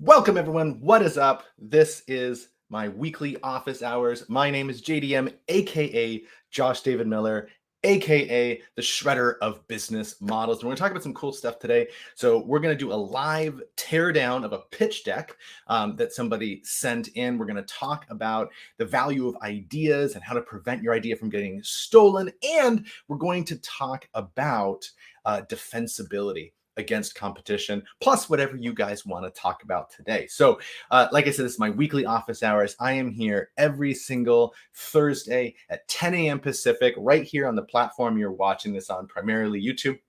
Welcome, everyone. What is up? This is my weekly office hours. My name is JDM, aka Josh David Miller, aka the shredder of business models. And we're going to talk about some cool stuff today. So, we're going to do a live teardown of a pitch deck that somebody sent in. We're going to talk about the value of ideas and how to prevent your idea from getting stolen. And we're going to talk about defensibility against competition, plus whatever you guys want to talk about today. So, like I said, this is my weekly office hours. I am here every single Thursday at 10 a.m. Pacific, right here on the platform you're watching this on, primarily YouTube.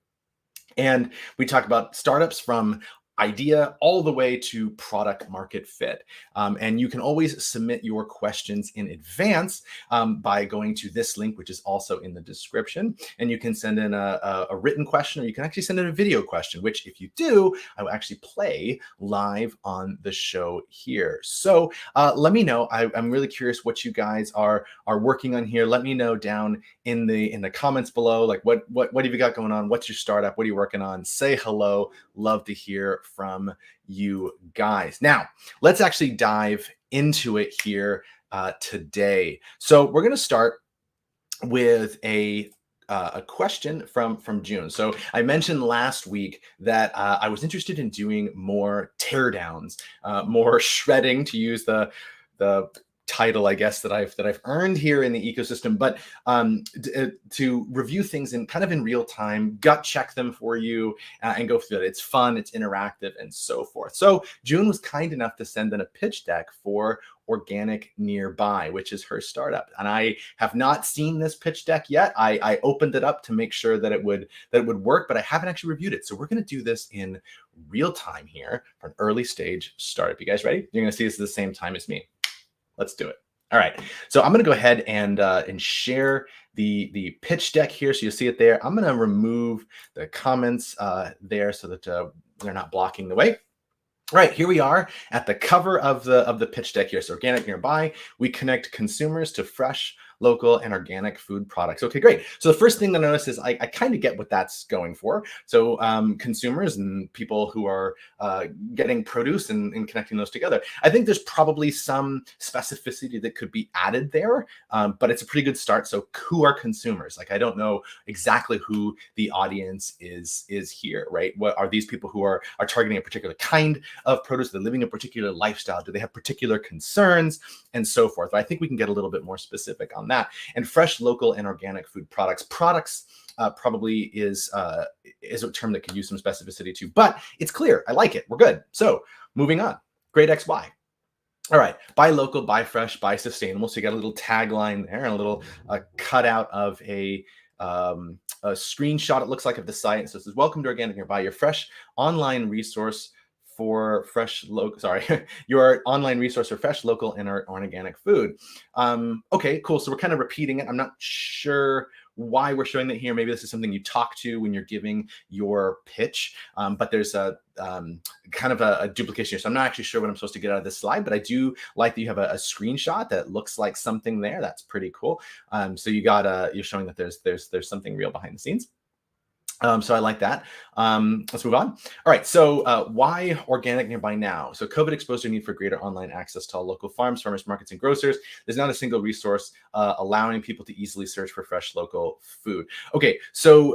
And we talk about startups from idea all the way to product market fit. And you can always submit your questions in advance by going to this link, which is also in the description. And you can send in a written question, or you can actually send in a video question, which if you do, I will actually play live on the show here. So let me know. I'm really curious what you guys are working on here. Let me know down in the comments below, like what have you got going on? What's your startup? What are you working on? Say hello. Love to hear from you guys. Now, let's actually dive into it here today. So we're going to start with a question from June. So I mentioned last week that I was interested in doing more teardowns, more shredding, to use the title, I guess, that I've earned here in the ecosystem, but to review things in kind of in real time, gut check them for you, and go through it. It's fun, it's interactive, and so forth. So June was kind enough to send in a pitch deck for OrganicNearby, which is her startup. And I have not seen this pitch deck yet. I opened it up to make sure that it would work, but I haven't actually reviewed it. So we're going to do this in real time here for an early stage startup. You guys ready? You're going to see this at the same time as me. Let's do it. All right. So I'm going to go ahead and share the pitch deck here, so you'll see it there. I'm going to remove the comments there so that they're not blocking the way. All right, here we are at the cover of the pitch deck here. So OrganicNearby, we connect consumers to fresh, local, and organic food products. Okay, great. So the first thing that I notice is I kind of get what that's going for. So consumers and people who are getting produce and connecting those together. I think there's probably some specificity that could be added there, but it's a pretty good start. So who are consumers? Like, I don't know exactly who the audience is here, right? What are these people who are targeting a particular kind of produce? They're living a particular lifestyle? Do they have particular concerns, and so forth? But I think we can get a little bit more specific on that. And fresh, local, and organic food products. Products probably is a term that could use some specificity too, but it's clear. I like it. We're good. So moving on. Great XY. All right, buy local, buy fresh, buy sustainable. So you got a little tagline there and a little cutout of a screenshot, it looks like, of the site. So it says, welcome to OrganicNearby, your fresh online resource for fresh local, your online resource for fresh, local, and organic food. Okay, cool. So we're kind of repeating it. I'm not sure why we're showing that here. Maybe this is something you talk to when you're giving your pitch, but there's a kind of a duplication here. So I'm not actually sure what I'm supposed to get out of this slide, but I do like that you have a screenshot that looks like something there. That's pretty cool. So you got you're showing that there's something real behind the scenes. So I like that. Let's move on. All right. So why OrganicNearby now? So COVID exposed your need for greater online access to all local farms, farmers markets, and grocers. There's not a single resource allowing people to easily search for fresh local food. Okay. So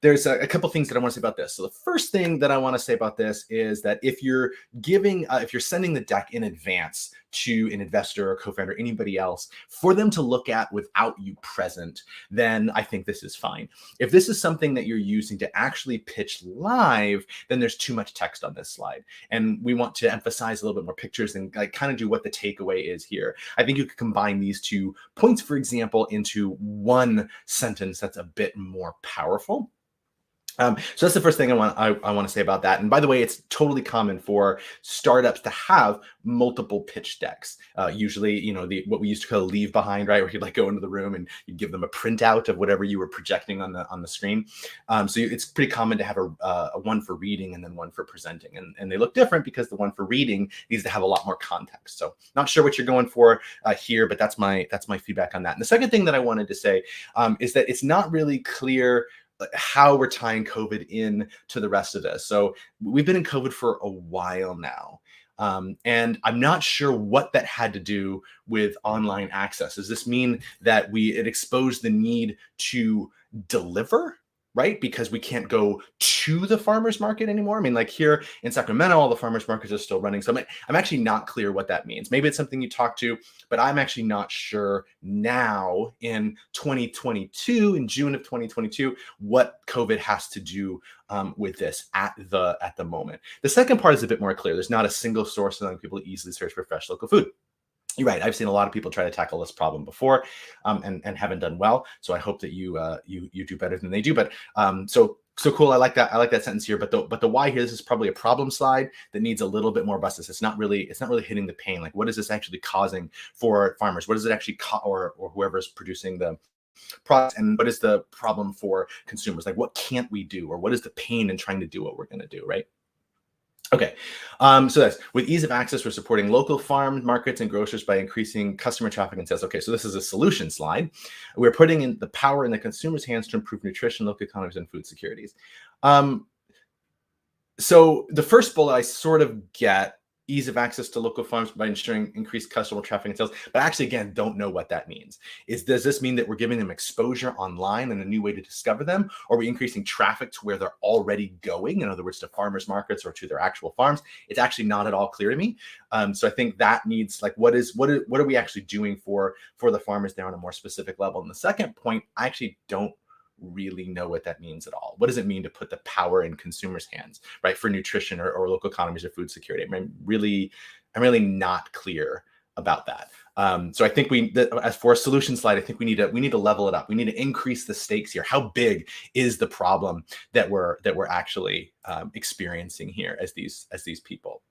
there's a couple things that I want to say about this. So the first thing that I want to say about this is that if you're sending the deck in advance to an investor or co-founder, anybody else, for them to look at without you present, then I think this is fine. If this is something that you're using to actually pitch live, then there's too much text on this slide. And we want to emphasize a little bit more pictures and kind of do what the takeaway is here. I think you could combine these 2 points, for example, into one sentence that's a bit more powerful. So that's the first thing I want to say about that. And by the way, it's totally common for startups to have multiple pitch decks. Usually, what we used to call leave behind, right, where you'd go into the room and you'd give them a printout of whatever you were projecting on the screen. So it's pretty common to have a one for reading and then one for presenting, and they look different because the one for reading needs to have a lot more context. So not sure what you're going for here, but that's my feedback on that. And the second thing that I wanted to say is that it's not really clear how we're tying COVID in to the rest of this. So we've been in COVID for a while now. And I'm not sure what that had to do with online access. Does this mean that it exposed the need to deliver, right? Because we can't go to the farmers market anymore. I mean, like here in Sacramento, all the farmers markets are still running. So I'm actually not clear what that means. Maybe it's something you talk to, but I'm actually not sure now in 2022, in June of 2022, what COVID has to do with this at the moment. The second part is a bit more clear. There's not a single source allowing people to easily search for fresh local food. You're right. I've seen a lot of people try to tackle this problem before, and haven't done well. So I hope that you do better than they do. But so cool. I like that. I like that sentence here. But the why here, this is probably a problem slide that needs a little bit more busted. It's not really hitting the pain. Like, what is this actually causing for farmers? What does it actually or whoever's producing the product, and what is the problem for consumers? Like, what can't we do, or what is the pain in trying to do what we're going to do, right? Okay, so that's with ease of access, we're supporting local farm markets and grocers by increasing customer traffic and sales. Okay, so this is a solution slide. We're putting in the power in the consumer's hands to improve nutrition, local economies, and food securities. So the first bullet I sort of get, ease of access to local farms by ensuring increased customer traffic and sales, but actually, again, don't know what that means. Does this mean that we're giving them exposure online and a new way to discover them? Or are we increasing traffic to where they're already going? In other words, to farmers markets or to their actual farms? It's actually not at all clear to me. So I think that needs, like, what are we actually doing for the farmers there on a more specific level? And the second point, I actually don't really know what that means at all. What does it mean to put the power in consumers' hands, right, for nutrition or local economies or food security? I'm really not clear about that. So I think as for a solution slide, I think we need to level it up. We need to increase the stakes here. How big is the problem that we're actually experiencing here as these people?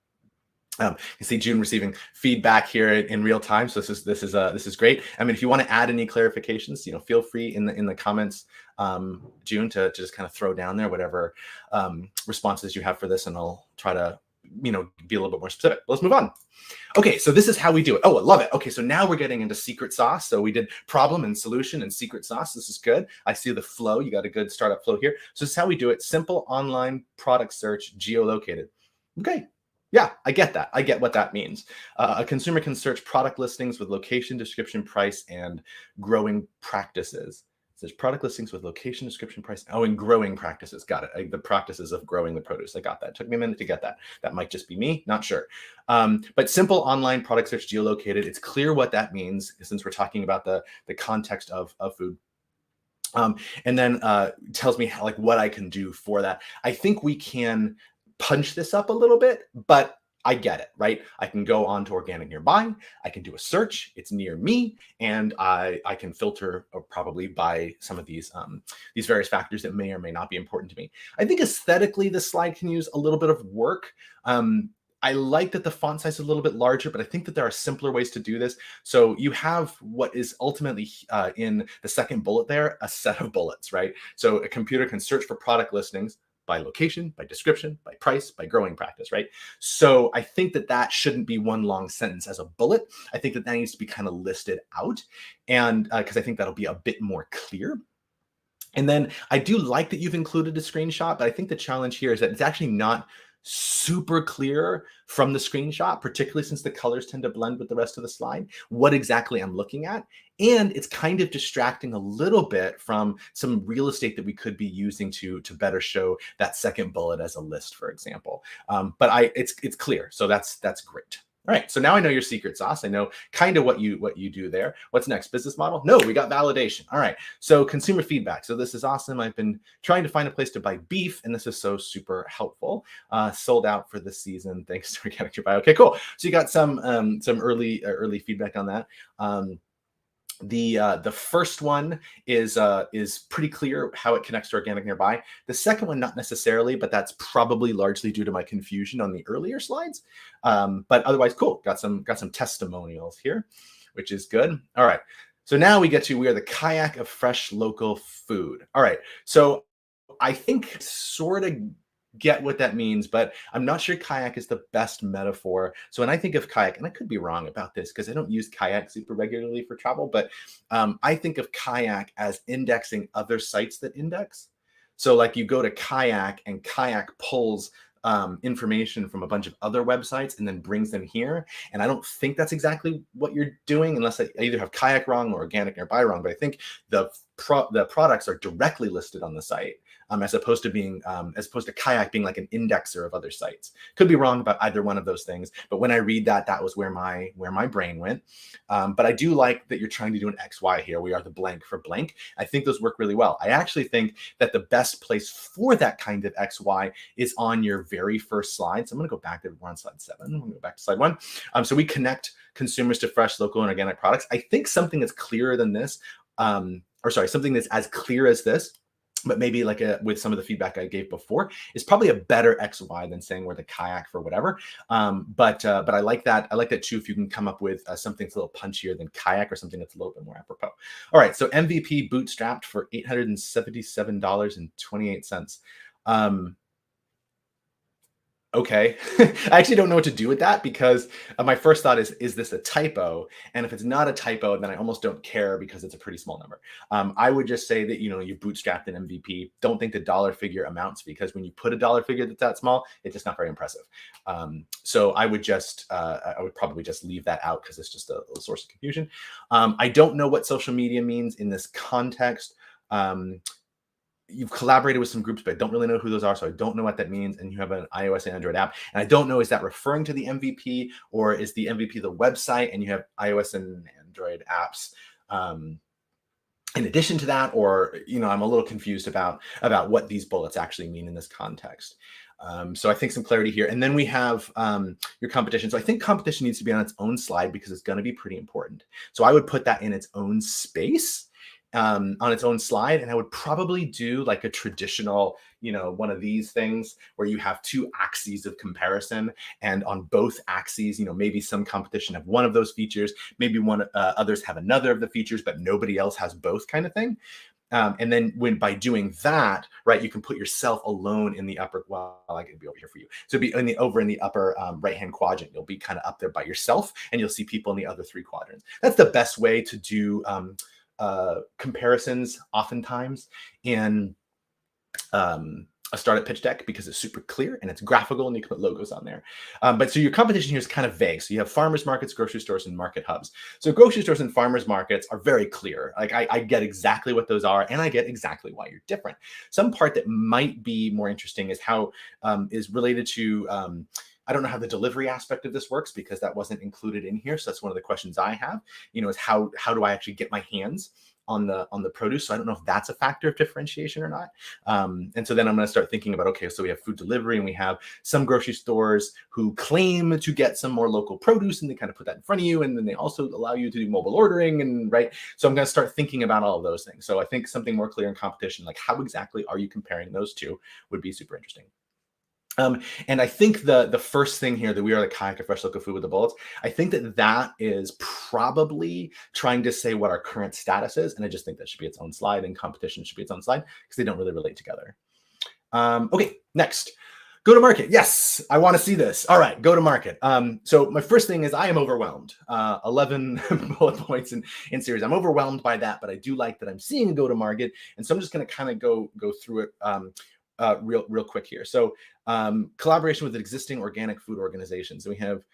You see June receiving feedback here in real time, so this is great. I mean, if you want to add any clarifications, feel free in the comments, June, to just kind of throw down there whatever responses you have for this, and I'll try to be a little bit more specific. Let's move on. Okay, so this is how we do it. Oh, I love it. Okay, so now we're getting into secret sauce. So we did problem and solution and secret sauce. This is good. I see the flow. You got a good startup flow here. So this is how we do it. Simple online product search, geolocated. Okay. Yeah, I get that. I get what that means. A consumer can search product listings with location, description, price, and growing practices. It says product listings with location, description, price. Oh, and growing practices. Got it. The practices of growing the produce. I got that. It took me a minute to get that. That might just be me. Not sure. But simple online product search, geolocated. It's clear what that means since we're talking about the context of food. And then tells me what I can do for that. I think we can punch this up a little bit, but I get it, right? I can go on to OrganicNearby. I can do a search. It's near me, and I can filter probably by some of these various factors that may or may not be important to me. I think aesthetically, this slide can use a little bit of work. I like that the font size is a little bit larger, but I think that there are simpler ways to do this. So you have what is ultimately in the second bullet there, a set of bullets, right? So a computer can search for product listings by location, by description, by price, by growing practice, right? So I think that shouldn't be one long sentence as a bullet. I think that needs to be kind of listed out, and because I think that'll be a bit more clear. And then I do like that you've included a screenshot, but I think the challenge here is that it's actually not super clear from the screenshot, particularly since the colors tend to blend with the rest of the slide, what exactly I'm looking at. And it's kind of distracting a little bit from some real estate that we could be using to better show that second bullet as a list, for example. But it's clear, so that's great. All right, so now I know your secret sauce. I know kind of what you do there. What's next? Business model? No, we got validation. All right, so consumer feedback. So this is awesome. I've been trying to find a place to buy beef, and this is so super helpful. Sold out for this season. Thanks to OrganicNearby. Okay, cool. So you got some early feedback on that. The first one is pretty clear how it connects to OrganicNearby. The second one, not necessarily, but that's probably largely due to my confusion on the earlier slides. But otherwise, cool. Got some testimonials here, which is good. All right. So now we are the kayak of fresh local food. All right. So I think sort of get what that means, but I'm not sure kayak is the best metaphor. So when I think of kayak, and I could be wrong about this because I don't use kayak super regularly for travel, but I think of kayak as indexing other sites that index. So like you go to kayak and kayak pulls information from a bunch of other websites and then brings them here. And I don't think that's exactly what you're doing, unless I either have Kayak wrong or OrganicNearby wrong. But I think the products are directly listed on the site, as opposed to Kayak being like an indexer of other sites. Could be wrong about either one of those things, but when I read that, that was where my brain went. But I do like that you're trying to do an XY here. We are the blank for blank. I think those work really well. I actually think that the best place for that kind of XY is on your very first slide. So I'm going to go back to, we're on slide 7. I'm going to go back to slide 1. So we connect consumers to fresh, local, and organic products. I think something that's clearer than this, something that's as clear as this, but maybe like with some of the feedback I gave before, is probably a better XY than saying we're the Kayak for whatever. But I like that. I like that too. If you can come up with something that's a little punchier than Kayak, or something that's a little bit more apropos. All right. So MVP bootstrapped for $877.28. Okay. I actually don't know what to do with that, because my first thought is this a typo? And if it's not a typo, then I almost don't care, because it's a pretty small number. I would just say that, you bootstrapped an MVP. Don't think the dollar figure amounts, because when you put a dollar figure that's that small, it's just not very impressive. So I would probably just leave that out, because it's just a source of confusion. I don't know what social media means in this context. You've collaborated with some groups, but I don't really know who those are, so I don't know what that means. And you have an iOS and Android app, and I don't know, is that referring to the MVP, or is the MVP the website and you have iOS and Android apps in addition to that? Or, I'm a little confused about what these bullets actually mean in this context. So I think some clarity here. And then we have your competition. So I think competition needs to be on its own slide, because it's going to be pretty important. So I would put that in its own space, on its own slide. And I would probably do like a traditional, one of these things where you have two axes of comparison, and on both axes, maybe some competition have one of those features, maybe others have another of the features, but nobody else has both, kind of thing. And then by doing that, right, you can put yourself alone in the upper, well, I could be over here for you. So be over in the upper right-hand quadrant. You'll be kind of up there by yourself, and you'll see people in the other 3 quadrants. That's the best way to do comparisons oftentimes in a startup pitch deck, because it's super clear and it's graphical, and you can put logos on there. But so your competition here is kind of vague. So you have farmers markets, grocery stores, and market hubs. So grocery stores and farmers markets are very clear. Like I get exactly what those are, and I get exactly why you're different. Some part that might be more interesting is how is related to I don't know how the delivery aspect of this works, because that wasn't included in here. So that's one of the questions I have, is how do I actually get my hands on the produce? So I don't know if that's a factor of differentiation or not. And so then I'm going to start thinking about, okay, so we have food delivery, and we have some grocery stores who claim to get some more local produce, and they kind of put that in front of you. And then they also allow you to do mobile ordering, and right. So I'm going to start thinking about all of those things. So I think something more clear in competition, like how exactly are you comparing those two, would be super interesting. And I think the first thing here, that we are the Kayak of fresh local food with the bullets, I think that is probably trying to say what our current status is. And I just think that should be its own slide, and competition should be its own slide, because they don't really relate together. Okay, next. Go to market. Yes, I want to see this. All right, go to market. So my first thing is I am overwhelmed. 11 bullet points in series. I'm overwhelmed by that, but I do like that I'm seeing go to market. And so I'm just going to kind of go through it real quick here. So collaboration with existing organic food organizations. So we have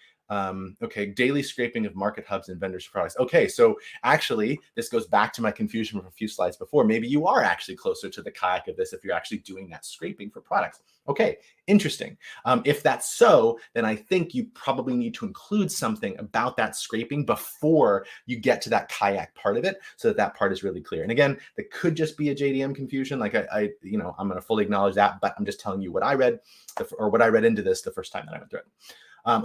daily scraping of market hubs and vendors' products. Okay, so actually this goes back to my confusion from a few slides before. Maybe you are actually closer to the Kayak of this if you're actually doing that scraping for products. Okay, interesting. If that's so, then I think you probably need to include something about that scraping before you get to that Kayak part of it, so that part is really clear. And again, that could just be a JDM confusion. Like I'm going to fully acknowledge that, but I'm just telling you what I read, or what I read into this the first time that I went through it.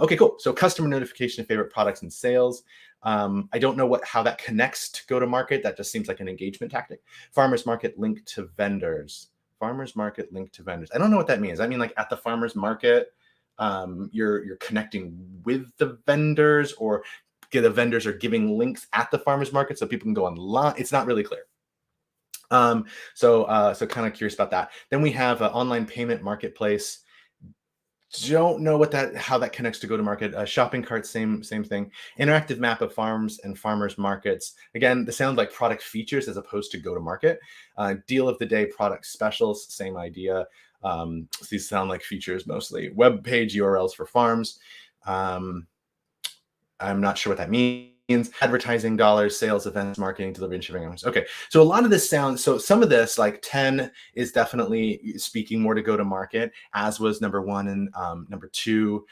Okay, cool. So customer notification of favorite products and sales. I don't know how that connects to go to market. That just seems like an engagement tactic. Farmers market link to vendors. Farmers market link to vendors. I don't know what that means. I mean, like at the farmers market, you're connecting with the vendors, or the vendors are giving links at the farmers market so people can go online. It's not really clear. So kind of curious about that. Then we have an online payment marketplace. Don't know how that connects to go to market. Shopping cart, same thing. Interactive map of farms and farmers markets. Again, this sounds like product features as opposed to go to market. Deal of the day, product specials, same idea. So these sound like features mostly. Web page URLs for farms. Um, I'm not sure what that means. Advertising dollars, sales, events, marketing, delivery, and shipping. Okay, so a lot of this sounds, so some of this, like 10 is definitely speaking more to go to market, as was number 1 and number 2,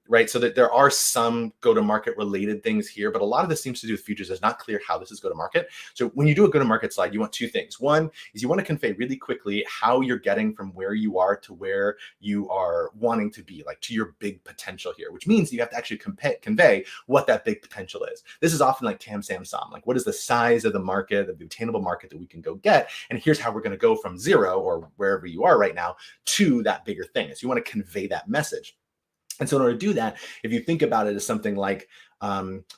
right? So that there are some go to market related things here, but a lot of this seems to do with features. It's not clear how this is go to market. So when you do a go to market slide, you want 2 things. One is you want to convey really quickly how you're getting from where you are to where you are wanting to be, like to your big potential here, which means you have to actually convey what that big potential is. This is often like TAM, SAM, SOM. Like, what is the size of the market, of the attainable market that we can go get? And here's how we're going to go from 0 or wherever you are right now to that bigger thing. So you want to convey that message. And so in order to do that, if you think about it as something like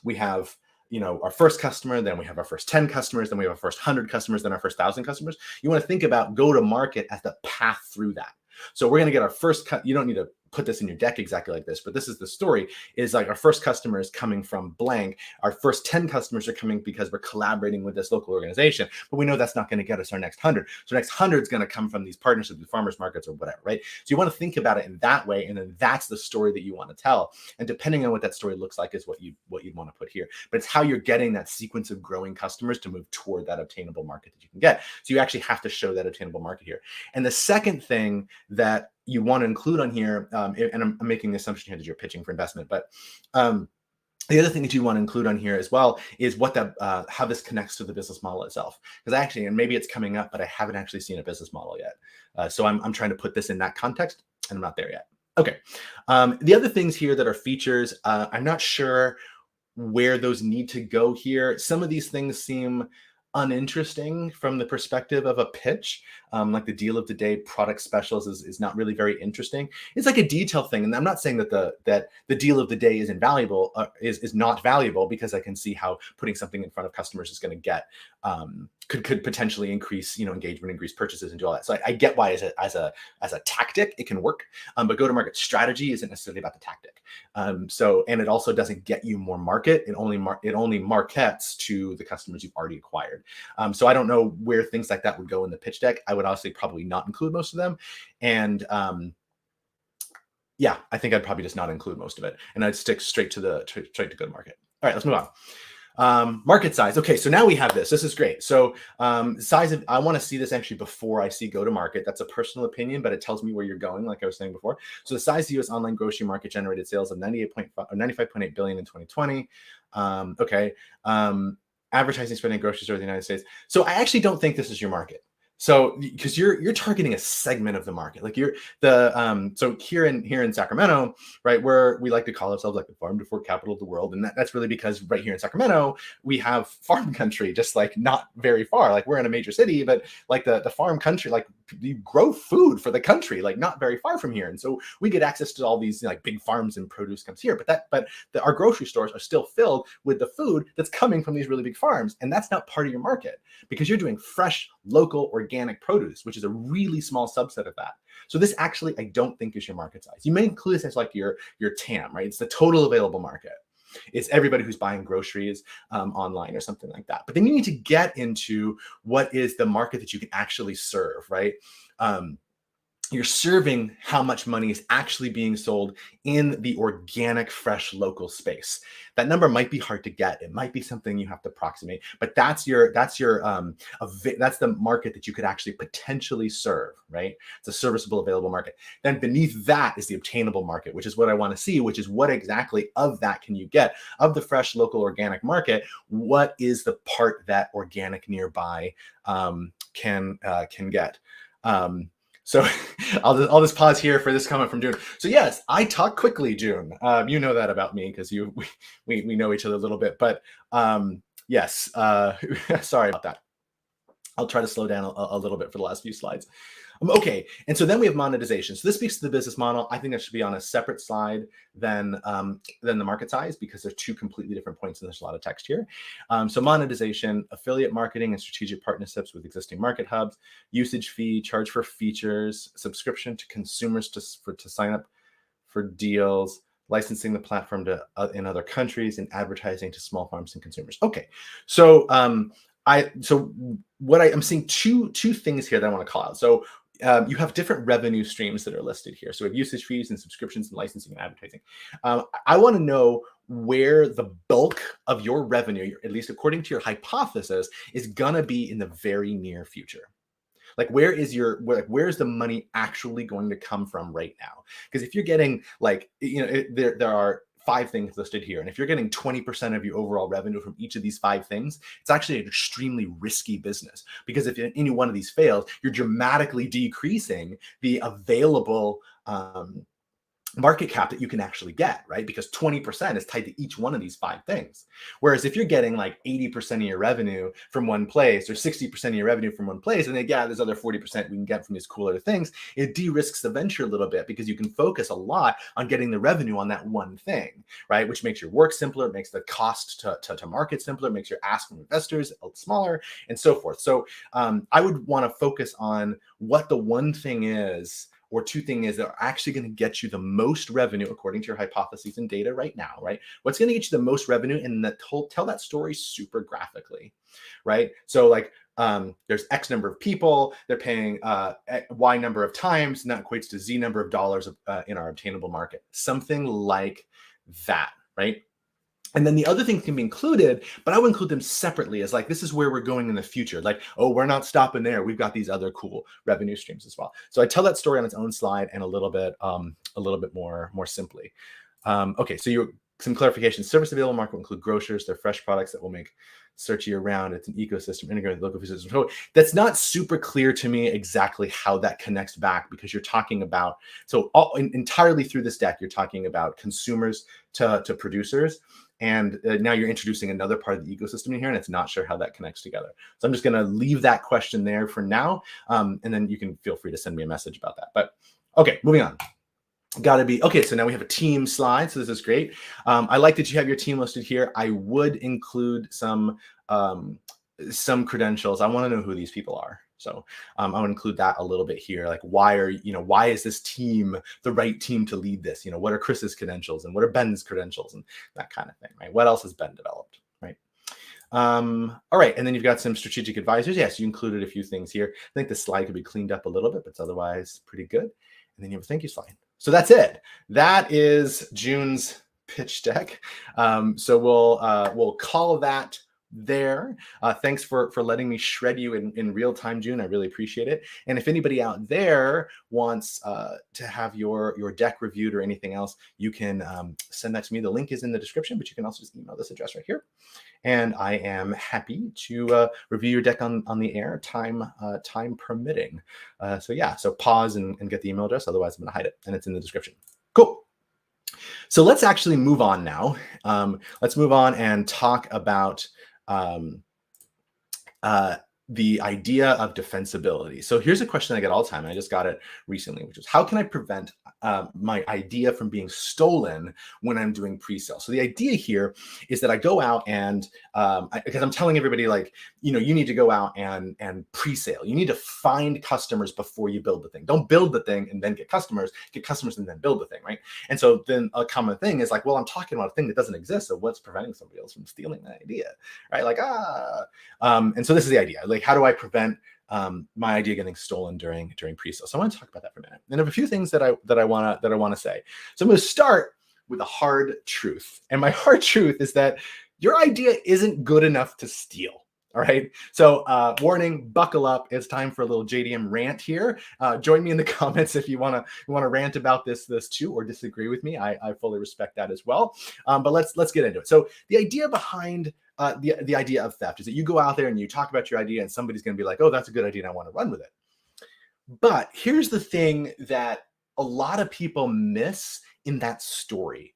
we have, our first customer, then we have our first 10 customers, then we have our first 100 customers, then our first 1,000 customers. You want to think about go to market as the path through that. So we're going to get our first cut. You don't need to put this in your deck exactly like this, but this is the story, is like our first customer is coming from blank. Our first 10 customers are coming because we're collaborating with this local organization, but we know that's not going to get us our next 100. So next 100 is going to come from these partnerships with farmers markets or whatever, right? So you want to think about it in that way. And then that's the story that you want to tell. And depending on what that story looks like is what you'd want to put here, but it's how you're getting that sequence of growing customers to move toward that obtainable market that you can get. So you actually have to show that obtainable market here. And the second thing that you want to include on here, and I'm making the assumption here that you're pitching for investment, but the other thing that you want to include on here as well is what how this connects to the business model itself. Because actually, and maybe it's coming up, but I haven't actually seen a business model yet. So I'm trying to put this in that context, and I'm not there yet. Okay. The other things here that are features, I'm not sure where those need to go here. Some of these things seem uninteresting from the perspective of a pitch, like the deal of the day, product specials is not really very interesting. It's like a detail thing, and I'm not saying that the deal of the day is invaluable, is not valuable, because I can see how putting something in front of customers is going to get could potentially increase engagement, increase purchases, and do all that. So I get why as a tactic it can work, but go to market strategy isn't necessarily about the tactic. And it also doesn't get you more market. It only markets to the customers you've already acquired. So I don't know where things like that would go in the pitch deck. I would honestly probably not include most of them. And yeah, I think I'd probably just not include most of it. And I'd stick straight to go to market. All right, let's move on. Market size. Okay, so now we have this. This is great. So size of, I want to see this actually before I see go to market. That's a personal opinion, but it tells me where you're going, like I was saying before. So the size of the U.S. online grocery market generated sales of 95.8 billion in 2020. Okay. Advertising spending in grocery stores in the United States. So I actually don't think this is your market. So because you're targeting a segment of the market, like so here in Sacramento, right, where we like to call ourselves like the farm to fork capital of the world, and that's really because right here in Sacramento we have farm country, just like not very far. Like we're in a major city, but like the farm country, like you grow food for the country, like not very far from here, and so we get access to all these like big farms and produce comes here. But our grocery stores are still filled with the food that's coming from these really big farms, and that's not part of your market because you're doing fresh, local, organic produce, which is a really small subset of that. So this actually, I don't think is your market size. You may include this as like your TAM, right? It's the total available market. It's everybody who's buying groceries online or something like that. But then you need to get into what is the market that you can actually serve, right? You're serving how much money is actually being sold in the organic, fresh, local space. That number might be hard to get. It might be something you have to approximate, but that's the market that you could actually potentially serve, right? It's a serviceable, available market. Then beneath that is the obtainable market, which is what I want to see, which is what exactly of that can you get of the fresh, local, organic market? What is the part that OrganicNearby can get? So I'll just pause here for this comment from June. So yes, I talk quickly, June. You know that about me because we know each other a little bit. But yes, sorry about that. I'll try to slow down a little bit for the last few slides. Okay, and so then we have monetization. So this speaks to the business model. I think that should be on a separate slide than the market size because they're two completely different points and there's a lot of text here. So monetization, affiliate marketing and strategic partnerships with existing market hubs, usage fee, charge for features, subscription to consumers to sign up for deals, licensing the platform to in other countries, and advertising to small farms and consumers. Okay, so I'm seeing two things here that I want to call out. So you have different revenue streams that are listed here. So we have usage fees and subscriptions and licensing and advertising. I want to know where the bulk of your revenue, at least according to your hypothesis, is gonna be in the very near future. Like, where's the money actually going to come from right now? Because if you're getting like, there are 5 things listed here, and if you're getting 20% of your overall revenue from each of these 5 things, it's actually an extremely risky business, because if any one of these fails, you're dramatically decreasing the available market cap that you can actually get, right? Because 20% is tied to each one of these 5 things. Whereas if you're getting like 80% of your revenue from one place, or 60% of your revenue from one place, and then, yeah, there's other 40% we can get from these cool other things, it de-risks the venture a little bit, because you can focus a lot on getting the revenue on that one thing, right? Which makes your work simpler, makes the cost to market simpler, makes your ask from investors smaller, and so forth. So I would want to focus on what the one thing is, or 2 things that are actually going to get you the most revenue according to your hypotheses and data right now, right? What's going to get you the most revenue, and tell that story super graphically, right? So like, there's X number of people, they're paying Y number of times, and that equates to Z number of dollars in our obtainable market. Something like that, right? And then the other things can be included, but I would include them separately as like, this is where we're going in the future. Like, oh, we're not stopping there. We've got these other cool revenue streams as well. So I tell that story on its own slide, and a little bit more simply. Okay, so some clarification. Service available market will include grocers. They're fresh products that will make search year round. It's an ecosystem integrated with local food system. So that's not super clear to me exactly how that connects back, because you're talking about, entirely through this deck, you're talking about consumers to producers. And now you're introducing another part of the ecosystem in here, and it's not sure how that connects together. So I'm just going to leave that question there for now. And then you can feel free to send me a message about that. But okay, moving on. Okay, so now we have a team slide. So this is great. I like that you have your team listed here. I would include some credentials. I want to know who these people are. So I would include that a little bit here. Like, why is this team the right team to lead this? What are Chris's credentials, and what are Ben's credentials, and that kind of thing, right? What else has Ben developed, right? All right, and then you've got some strategic advisors. Yes, you included a few things here. I think this slide could be cleaned up a little bit, but it's otherwise pretty good. And then you have a thank you slide. So that's it. That is June's pitch deck. So we'll call that there. Thanks for letting me shred you in real time, June. I really appreciate it. And if anybody out there wants to have your deck reviewed or anything else, you can send that to me. The link is in the description, but you can also just email this address right here. And I am happy to review your deck on the air, time permitting. So pause and get the email address. Otherwise, I'm going to hide it, and it's in the description. Cool. So let's actually move on now. Let's move on and talk about the idea of defensibility. So here's a question I get all the time, and I just got it recently, which is, how can I prevent my idea from being stolen when I'm doing pre-sale? So the idea here is that I go out and, because I'm telling everybody, like, you need to go out and pre-sale. You need to find customers before you build the thing. Don't build the thing and then get customers and then build the thing, right? And so then a common thing is like, well, I'm talking about a thing that doesn't exist, so what's preventing somebody else from stealing that idea, right? Like, and so this is the idea. Like, how do I prevent my idea getting stolen during pre-sale? So I want to talk about that for a minute. And I have a few things that I want to say. So I'm going to start with a hard truth. And my hard truth is that your idea isn't good enough to steal. All right. So warning, buckle up. It's time for a little JDM rant here. Join me in the comments if you want to rant about this too, or disagree with me. I fully respect that as well. But let's get into it. So the idea behind the idea of theft is that you go out there and you talk about your idea, and somebody's going to be like, oh, that's a good idea, and I want to run with it. But here's the thing that a lot of people miss in that story.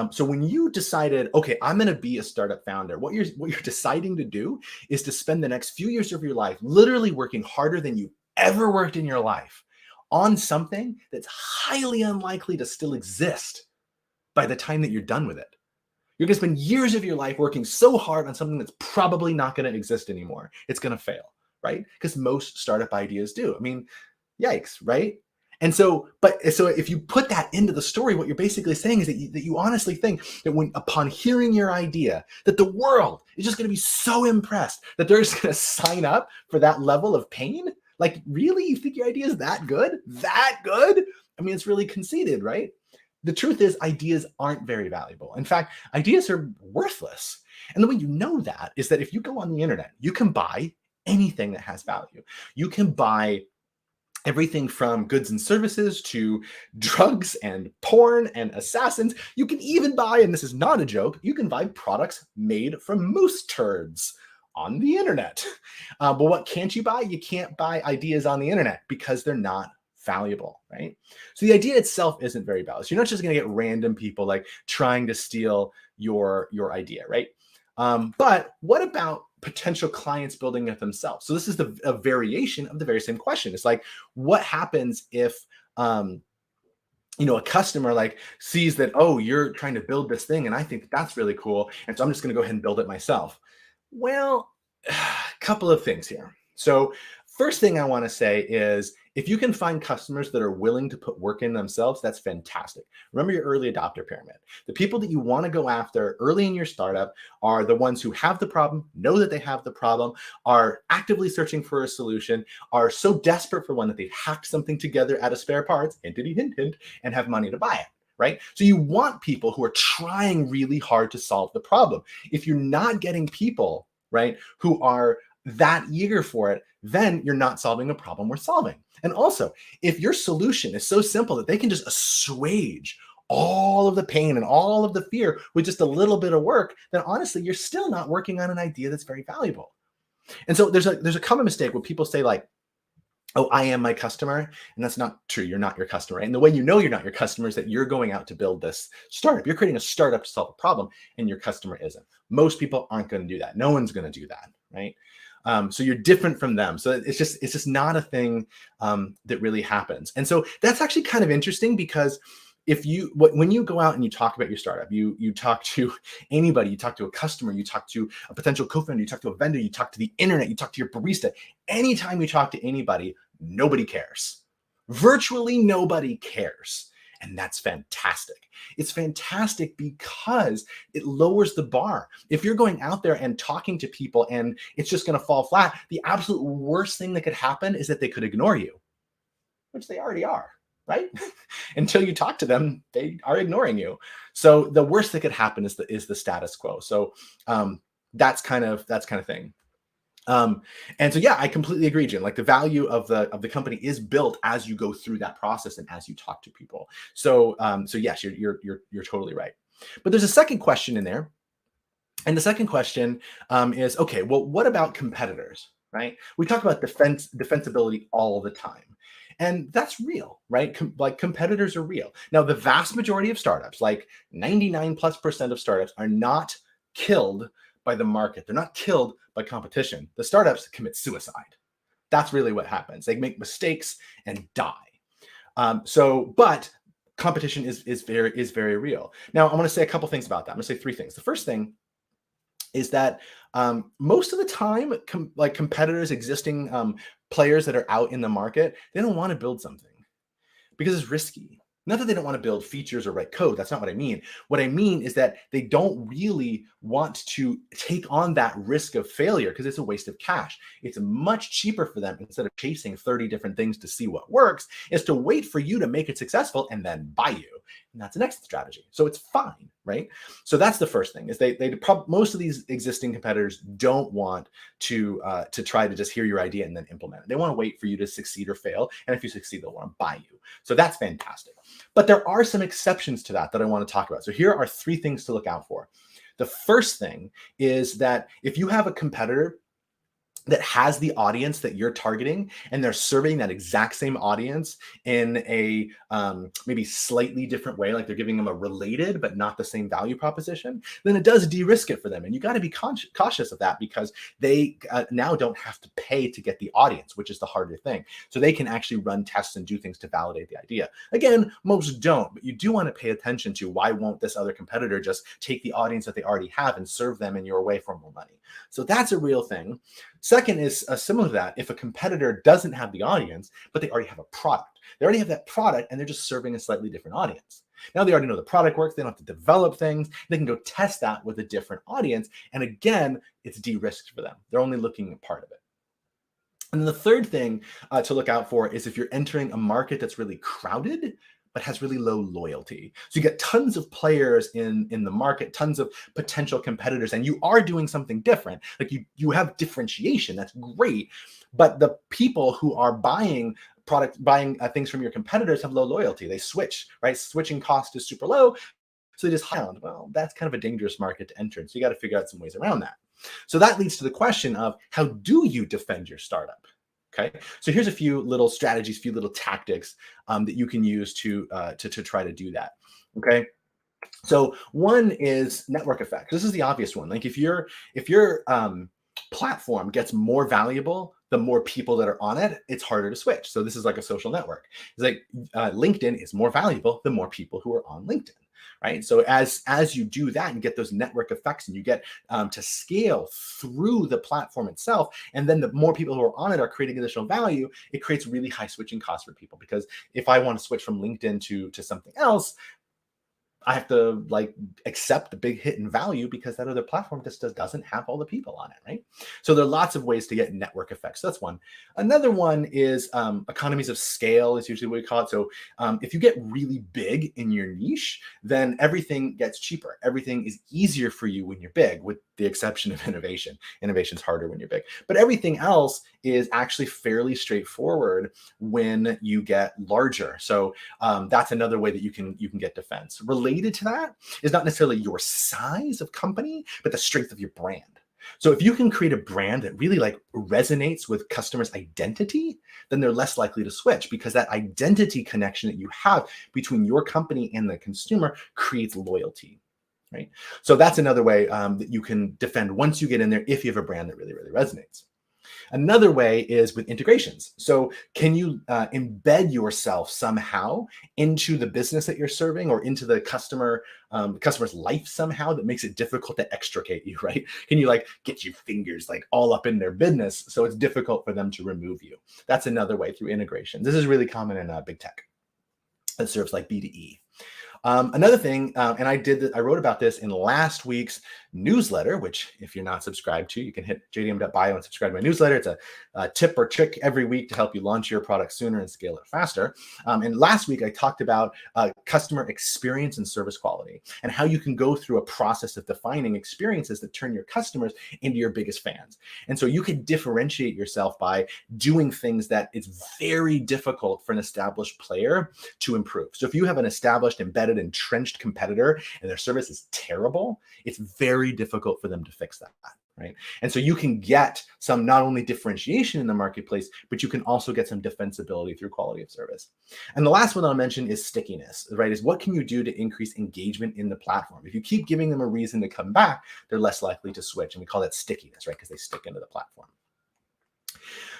So when you decided, okay, I'm going to be a startup founder, what you're deciding to do is to spend the next few years of your life literally working harder than you've ever worked in your life on something that's highly unlikely to still exist by the time that you're done with it. You're going to spend years of your life working so hard on something that's probably not going to exist anymore. It's going to fail, right? Because most startup ideas do. I mean, yikes, right? And so if you put that into the story, what you're basically saying is that you honestly think that upon hearing your idea, that the world is just going to be so impressed that they're just going to sign up for that level of pain. Like, really? You think your idea is that good? That good? I mean, it's really conceited, right? The truth is, ideas aren't very valuable. In fact, ideas are worthless. And the way you know that is that if you go on the internet, you can buy anything that has value. You can buy everything from goods and services to drugs and porn and assassins. You can even buy, and this is not a joke, you can buy products made from moose turds on the internet. But what can't you buy? You can't buy ideas on the internet because they're not valuable, right? So the idea itself isn't very valuable. So you're not just going to get random people like trying to steal your idea, right? But what about potential clients building it themselves? So this is a variation of the very same question. It's like, what happens if a customer like sees that, oh, you're trying to build this thing and I think that's really cool, and so I'm just going to go ahead and build it myself. Well, a couple of things here. So first thing I want to say is, if you can find customers that are willing to put work in themselves, that's fantastic. Remember your early adopter pyramid. The people that you want to go after early in your startup are the ones who have the problem, know that they have the problem, are actively searching for a solution, are so desperate for one that they've hacked something together out of spare parts, hintity hint hint, and have money to buy it. Right? So you want people who are trying really hard to solve the problem. If you're not getting people, right, who are that eager for it, then you're not solving a problem we're solving. And also, if your solution is so simple that they can just assuage all of the pain and all of the fear with just a little bit of work, then honestly, you're still not working on an idea that's very valuable. And so there's a common mistake where people say like, oh, I am my customer. And that's not true. You're not your customer. And the way you know you're not your customer is that you're going out to build this startup. You're creating a startup to solve a problem, and your customer isn't. Most people aren't going to do that. No one's going to do that, right? So you're different from them. So it's just not a thing that really happens. And so that's actually kind of interesting, because when you go out and you talk about your startup, you talk to anybody, you talk to a customer, you talk to a potential co-founder, you talk to a vendor, you talk to the internet, you talk to your barista. Anytime you talk to anybody, nobody cares. Virtually nobody cares. And that's fantastic. It's fantastic because it lowers the bar. If you're going out there and talking to people and it's just going to fall flat, the absolute worst thing that could happen is that they could ignore you, which they already are, right? Until you talk to them, they are ignoring you. So the worst that could happen is the status quo. So that's kind of thing. And so, yeah, I completely agree, Jim. Like, the value of the company is built as you go through that process and as you talk to people. So yes, you're totally right. But there's a second question in there, and the second question is, okay, well, what about competitors, right? We talk about defensibility all the time. And that's real, right? Like, competitors are real. Now, the vast majority of startups, like 99+% of startups, are not killed by the market. They're not killed by competition. The startups commit suicide. That's really what happens. They make mistakes and die. But competition is very real. Now, I want to say a couple things about that. I'm going to say three things. The first thing is that most of the time, competitors, existing players that are out in the market, they don't want to build something because it's risky. Not that they don't want to build features or write code. That's not what I mean. What I mean is that they don't really want to take on that risk of failure because it's a waste of cash. It's much cheaper for them, instead of chasing 30 different things to see what works, is to wait for you to make it successful and then buy you. And that's an exit strategy. So it's fine, right? So that's the first thing, is most of these existing competitors don't want to try to just hear your idea and then implement it. They want to wait for you to succeed or fail. And if you succeed, they'll want to buy you. So that's fantastic. But there are some exceptions to that I want to talk about. So here are three things to look out for. The first thing is that if you have a competitor that has the audience that you're targeting, and they're serving that exact same audience in a maybe slightly different way, like they're giving them a related but not the same value proposition, then it does de-risk it for them. And you got to be cautious of that, because they now don't have to pay to get the audience, which is the harder thing. So they can actually run tests and do things to validate the idea. Again, most don't, but you do want to pay attention to, why won't this other competitor just take the audience that they already have and serve them in your way for more money? So that's a real thing. Second is similar to that. If a competitor doesn't have the audience, but they already have a product, they already have that product and they're just serving a slightly different audience. Now they already know the product works. They don't have to develop things. They can go test that with a different audience. And again, it's de-risked for them. They're only looking at part of it. And then the third thing to look out for is if you're entering a market that's really crowded, but has really low loyalty. So you get tons of players in the market, tons of potential competitors, and you are doing something different. Like you have differentiation. That's great. But the people who are buying things from your competitors have low loyalty. They switch, right? Switching cost is super low. So they just hound. Well, that's kind of a dangerous market to enter. So you got to figure out some ways around that. So that leads to the question of how do you defend your startup? Okay, so here's a few little strategies, few little tactics that you can use to try to do that. Okay, so one is network effects. This is the obvious one. Like if your platform gets more valuable, the more people that are on it, it's harder to switch. So this is like a social network. It's like LinkedIn is more valuable the more people who are on LinkedIn. Right. So as you do that and get those network effects and you get to scale through the platform itself, and then the more people who are on it are creating additional value, it creates really high switching costs for people. Because if I want to switch from LinkedIn to something else, I have to like accept the big hit in value because that other platform just doesn't have all the people on it, right? So there are lots of ways to get network effects. So that's one. Another one is economies of scale is usually what we call it. So if you get really big in your niche, then everything gets cheaper. Everything is easier for you when you're big, with the exception of innovation. Innovation's harder when you're big, but everything else is actually fairly straightforward when you get larger. So that's another way that you can get defense. Related to that is not necessarily your size of company, but the strength of your brand. So if you can create a brand that really like resonates with customers' identity, then they're less likely to switch because that identity connection that you have between your company and the consumer creates loyalty. Right. So that's another way that you can defend once you get in there if you have a brand that really, really resonates. Another way is with integrations. So can you embed yourself somehow into the business that you're serving or into the customer's life somehow that makes it difficult to extricate you, right? Can you like get your fingers like all up in their business so it's difficult for them to remove you? That's another way through integration. This is really common in big tech that serves like B2E. Another thing, and I wrote about this in last week's newsletter, which if you're not subscribed to, you can hit jdm.bio and subscribe to my newsletter. It's a tip or trick every week to help you launch your product sooner and scale it faster. And last week I talked about customer experience and service quality and how you can go through a process of defining experiences that turn your customers into your biggest fans. And so you can differentiate yourself by doing things that it's very difficult for an established player to improve. So if you have an established, embedded, entrenched competitor and their service is terrible, it's very difficult for them to fix that. Right. And so you can get some not only differentiation in the marketplace, but you can also get some defensibility through quality of service. And the last one I'll mention is stickiness, right? Is what can you do to increase engagement in the platform? If you keep giving them a reason to come back, they're less likely to switch. And we call that stickiness, right? Because they stick into the platform.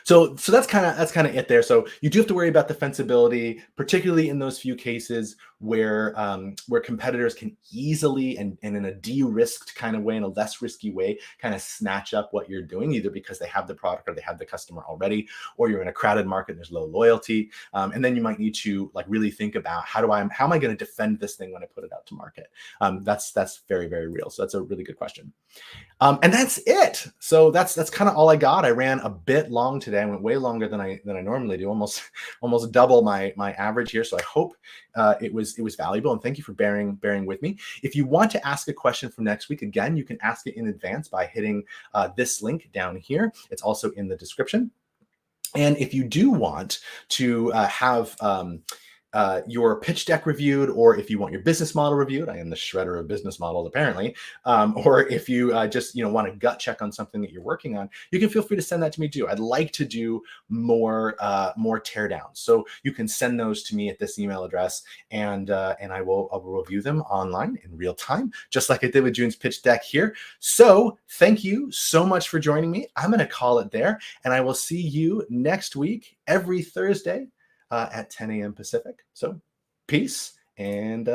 So that's kind of it there. So you do have to worry about defensibility, particularly in those few cases where competitors can easily and in a de-risked kind of way, in a less risky way, kind of snatch up what you're doing, either because they have the product or they have the customer already, or you're in a crowded market and there's low loyalty. And then you might need to like really think about how am I going to defend this thing when I put it out to market? That's very, very real. So that's a really good question. And that's it. So that's kind of all I got. I ran a bit long today. I went way longer than I normally do, almost double my average here. So I hope it was valuable, and thank you for bearing with me. If you want to ask a question for next week, again, you can ask it in advance by hitting this link down here. It's also in the description. And if you do want to have your pitch deck reviewed, or if you want your business model reviewed, I am the shredder of business models apparently, or if you just want a gut check on something that you're working on, you can feel free to send that to me too. I'd like to do more teardowns, so you can send those to me at this email address, and I will review them online in real time, just like I did with June's pitch deck here. So thank you so much for joining me. I'm going to call it there, and I will see you next week every Thursday at 10 a.m. Pacific. So peace and